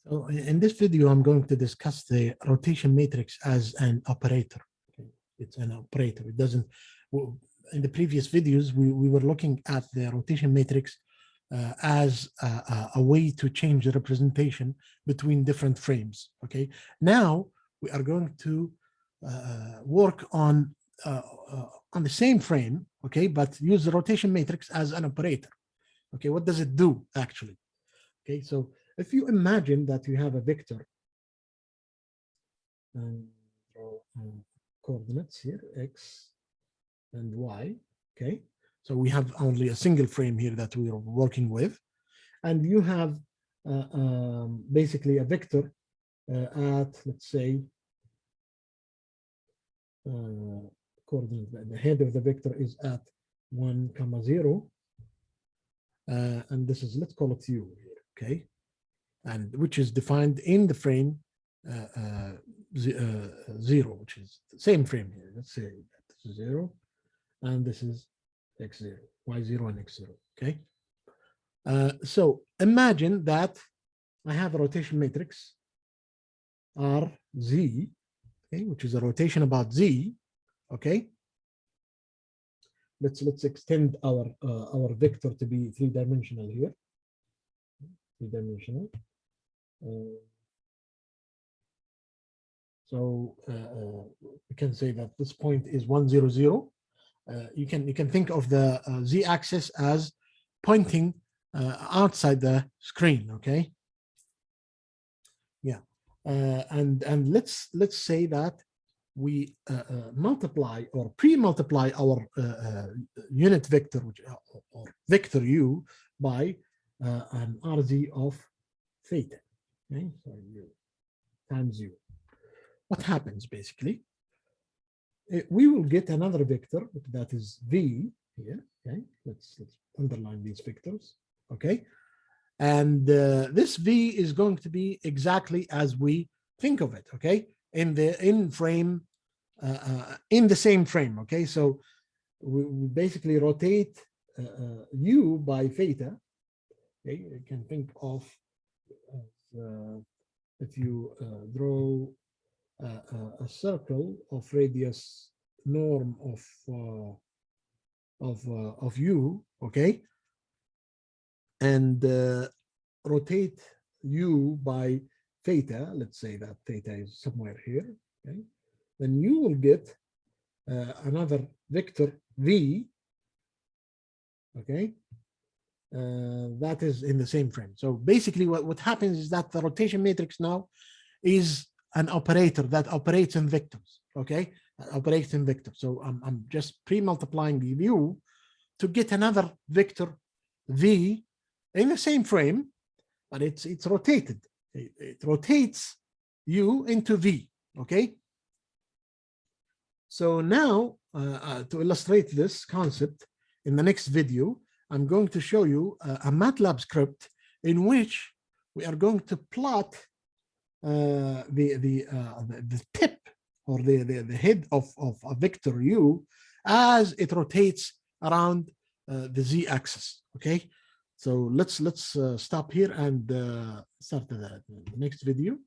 So in this video, I'm going to discuss the rotation matrix as an operator. Okay. It's an operator. It doesn't, in the previous videos, we were looking at the rotation matrix as a way to change the representation between different frames. Okay. Now we are going to work on the same frame, okay, but use the rotation matrix as an operator. Okay, what does it do actually? Okay, so if you imagine that you have a vector, coordinates here, x and y, okay? So we have only a single frame here that we are working with. And you have basically a vector at, let's say, coordinate, the head of the vector is at 1, 0. And this is, let's call it u here, okay? And which is defined in the frame 0, which is the same frame here. Let's say that this is 0, and this is x0, y0, and x0, okay? So imagine that I have a rotation matrix RZ, okay, which is a rotation about Z, okay? Let's extend our vector to be three-dimensional here, three-dimensional. So we can say that this point is 1, 0, 0. You can think of the z-axis as pointing outside the screen. Okay. Yeah, and let's say that we multiply or pre-multiply our unit vector, or vector u, by an RZ of theta. Okay, so u times u. What happens basically? We will get another vector that is v here. Okay, let's underline these vectors. Okay, and this v is going to be exactly as we think of it. Okay, in the same frame. Okay, so we basically rotate u by theta. Okay, you can think of if you draw a circle of radius norm of u, okay, and rotate u by theta. Let's say that theta is somewhere here. Okay, then you will get another vector v. Okay, that is in the same frame. So basically, what happens is that the rotation matrix now is an operator that operates in vectors. Okay, operates in vectors. So I'm just pre-multiplying the u to get another vector v in the same frame, but it's rotated. It rotates u into v. Okay. So now to illustrate this concept in the next video, I'm going to show you a MATLAB script in which we are going to plot the tip or the head of a vector u as it rotates around the z-axis. Okay, so let's stop here and start the next video.